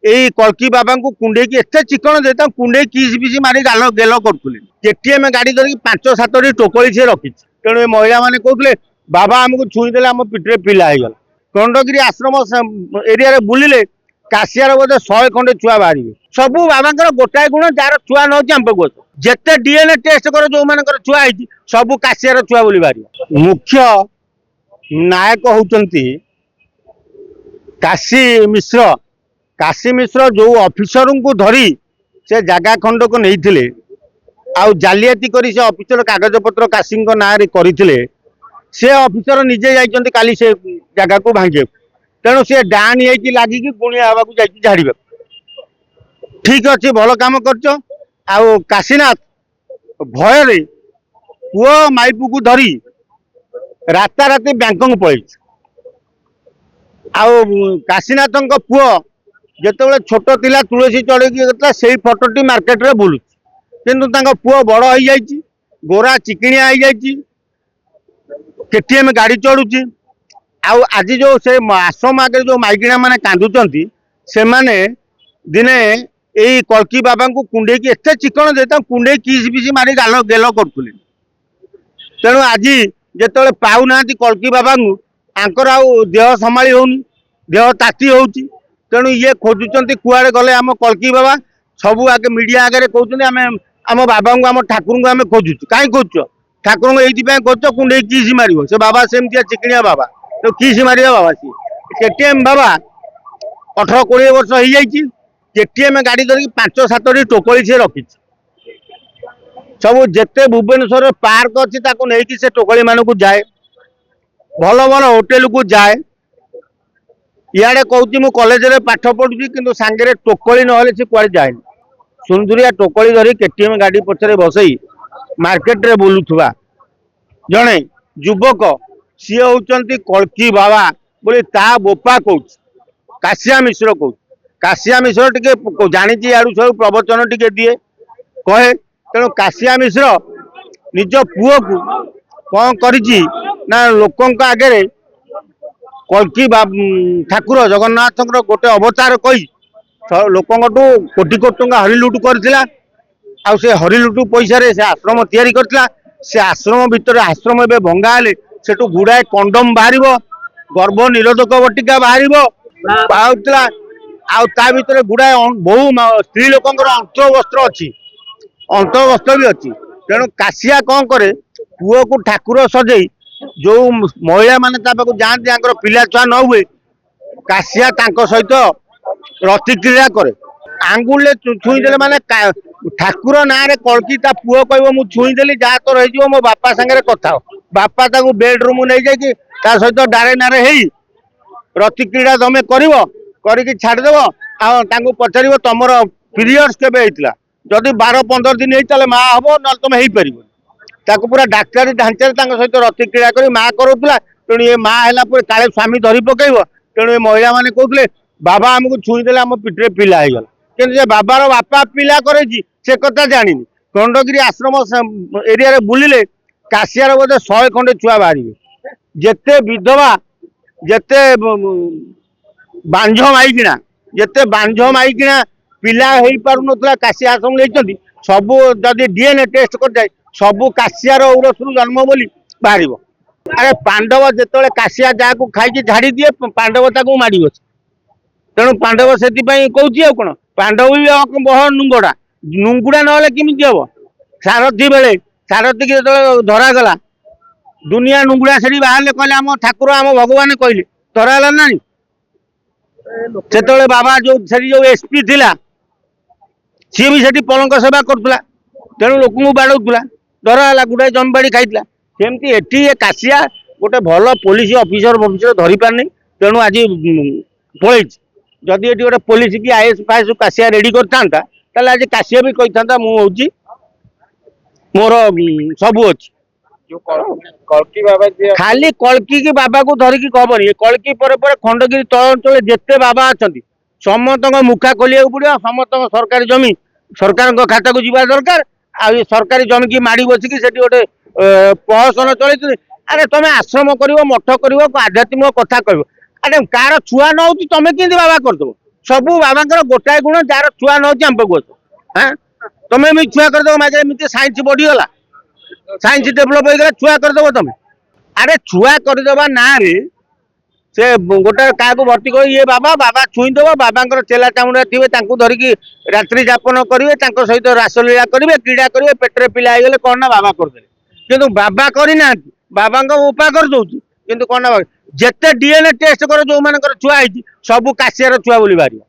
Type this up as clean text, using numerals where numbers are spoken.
एई कल्की बाबा को कुंडे की एत चिकन दे कुंडे किस बिसी मारी गाल गेल करुले केटीएम गाड़ी धरिक 5-7 टोकली से रखी तेणु ये महिला मैंने कहते बाबा आमको छुईदे आम पिठे पिला हो खंडगिरी आश्रम एरिया बुलिले काशियार बोधे 100 खंडे छुआ बाहर सबू बाबा गोटाए गुण जार छुआ न हो जिते डीएनए टेस्ट कर जो मान छुआ सबू काशियार छुआ बोली बाहर मुख्य नायक होती काशी मिश्र जो ऑफिसर को धरी से जगह खंड को नहीं आउ जालियाती करी से ऑफिसर कागज पत्र काशी ना करते से ऑफिसर निजे जाइए काली से जगह को भांगे तेणु सी डाणी लगे गुणिया हवा झाड़ ठीक अच्छे भल कम कर काशीनाथ भय पुओ माइपू को धरी राताराति बैंकंग पलि काशीनाथ पुओ जिते छोट थिला तुलसी चढ़ी से फटोटी मार्केट रे बुलू किंतु पुओ बड़ हो जाइए गोरा चिकिणिया हो जाइए केटीएम गाड़ी चढ़ुची आज जो से आश्रम आगे जो माइकिना मैंने कांदुंट से मैंने दिने यही कल्की बाबा को कुंडे की एत चिकन दे कुंडे किस बिसी मारी गाल गेल करुले तेणु आज जिते पाऊना कल्की बाबा आंकर देह संभाली होनी देह ताती होची तेणु ये खोजुंट कुआड़े गले आम कल्की बाबा सबू आगे मीडिया आगे कहते आम बाबा को आम ठाकुर को आम खोजुचु कहीं खोजुच ठाकुर को ये खोज कुंडे किस मार से बाबा सेमतिया चिकनिया बाबा तो किस मार बाबा सी केटीएम बाबा 18-20 वर्ष हो जाइए केटीएम गाड़ी धरिक 5-7 टोकली से रखी सब जिते भुवनेश्वर पार्क अच्छी नहीं से टोकली मान को जाए भल भल होटेल को जाए इे कहूँ मु कॉलेज रे पाठ पढ़ुची कि सांगे टोकली ना से कुआड़े जाए सुंदरिया टोकली धरी केटीएम गाड़ी पछरे बसई मार्केट रे बुलुथुवा जड़े युवक सी होती कल्की बाबा बोली ता बोपा कौच काशिया मिश्र कौच काशिया मिश्र टे जानी यार सब प्रवचन टे दिए कहे तेणु काशिया मिश्र निज पुओ को कौन करी ना लोकों आगे कल्की ठाकुर जगन्नाथ गोटे अवतार कही लोकों कोटी कोटी टंका हरिलुट करथिला आउ से हरिलुटु पैसा से आश्रम तैयारी करथिला से आश्रम भितर आश्रम ए भंगा हेले सेठू गुड़ाए कंडम बाहर गर्भ निरोधक बटिका बाहर भितर गुड़ाए बहु स्त्री लोकंर अंतवस्त्र अच्छी अंतवस्त्र भी अच्छी तेणु काशिया कौन करे पुओ को ठाकुर सजई जो महिला माने जाते पिला छुआ न हुए काशिया सहित प्रतिक्रिया करे आंगुल छुईदे माने ठाकुर ना रे कल्की ता पुओ कह मु छुईदेली जहाँ तोर हो मो बापा सागर कथा बापा ताकू बेडरूम नहीं जाए सहित डारे नारे ही प्रतिक्रिया तमें कर छाड़देव पचार तुम पीरियड्स केबे होता जदि 12-15 दिन होता माँ हम ना तुम हो पार पूरा डाक्तरी ढांचा सहित प्रतिक्रिया कर माँ करूला तेणु ये माँ है काले स्वामी धरी पकड़ तेणु ये महिला मैंने कहते बाबा आमको छुईदे आम पिठे पिला हो गला बाबार बापा पिला करे से कथा जानी खंडगिरी आश्रम एरिया बुलिले काशियार बोधे 100 खंडे छुआ बाहर जिते विधवा जिते बांझ माइकिना जिते बांझ माइकिना पिला हो पार ना काशिया आश्रम लेते सबू जदि डीएनए टेस्ट कर जाए सबू काशियार औरसरू जन्म बोली बाहर अरे पांडव जिते काशिया जहाँ खाई झाड़ी दिए पांडव ताकू माड़ बस तेणु पांडव से कौन कौन पांडव भी बह नुंगड़ा नुंगुड़ा ना किमी हम सारथी बेले सारथी की जो धरागला दुनिया नुंगुड़ा से बाहर कहले आम ठाकुर आम भगवान कहले धरागला ना से बाबा जो एसपी थिला सी भी से पलंक सेवा करुला तेणु लोक बाड़ौला धरागला गुड़ाए जमीबाड़ी खाई सेमती एटी काशिया गोटे भल पुलिस ऑफिसर धरी पारनी तेणु आज पलि जदि ये गोटे पुलिस की आईएएस फाईएएस काशिया रेडी करता आज काशिया भी कही था मुझे मोर सबू अच्छी खाली कल्की की बाबा को धरिकी खबर कल्की पर खंडगिरी तल अंचल जिते बाबा अच्छा समस्त मुखा खोलिया पड़ो समस्त सरकारी जमी सरकार खाता को जीवा दरकार आ सरकारी जमी की माड़ी बसिकी से गोटे प्रहसन चल अरे तुम आश्रम कर मठ कर आध्यात्मिक कथा कह अरे कार छुआ न हो तुम कि बाबा करदेव ସବୁ ବାବାଙ୍କର ଗୋଟାଏ ଗୁଣ ଯାହାର ଛୁଆ ନ ହଉଛି ଆମ୍ବ ଗଛ। ହଁ ତମେ ବି ଛୁଆ କରିଦବ ମାଝେ ଏମିତି ସାଇନ୍ସ ବଢିଗଲା, ସାଇନ୍ସ ଡେଭଲପ ହେଇଗଲା, ଛୁଆ କରିଦବ ତମେ। ଆରେ ଛୁଆ କରିଦବା ନାଁରେ ସେ ଗୋଟେ କାହାକୁ ଭର୍ତ୍ତି କରି ଇଏ ବାବା ବାବା ଛୁଇଁଦବ, ବାବାଙ୍କର ଚେଲା ଚାମୁଣ୍ଡା ଥିବେ ତାଙ୍କୁ ଧରିକି ରାତ୍ରି ଯାପନ କରିବେ, ତାଙ୍କ ସହିତ ରାସଲୀଳା କରିବେ, କ୍ରୀଡ଼ା କରିବେ, ପେଟରେ ପିଲା ହେଇଗଲେ କଣ ନା ବାବା କରିଦେଲେ। କିନ୍ତୁ ବାବା କରିନାହାନ୍ତି, ବାବାଙ୍କ ଉପା କରିଦଉଛି। କିନ୍ତୁ କଣ ନା ଯେତେ DNA ଟେଷ୍ଟ କର ଯୋଉମାନଙ୍କର ଛୁଆ ହେଇଛି ସବୁ କାଶିଆର ଛୁଆ ବୋଲି ବାହାରିବ।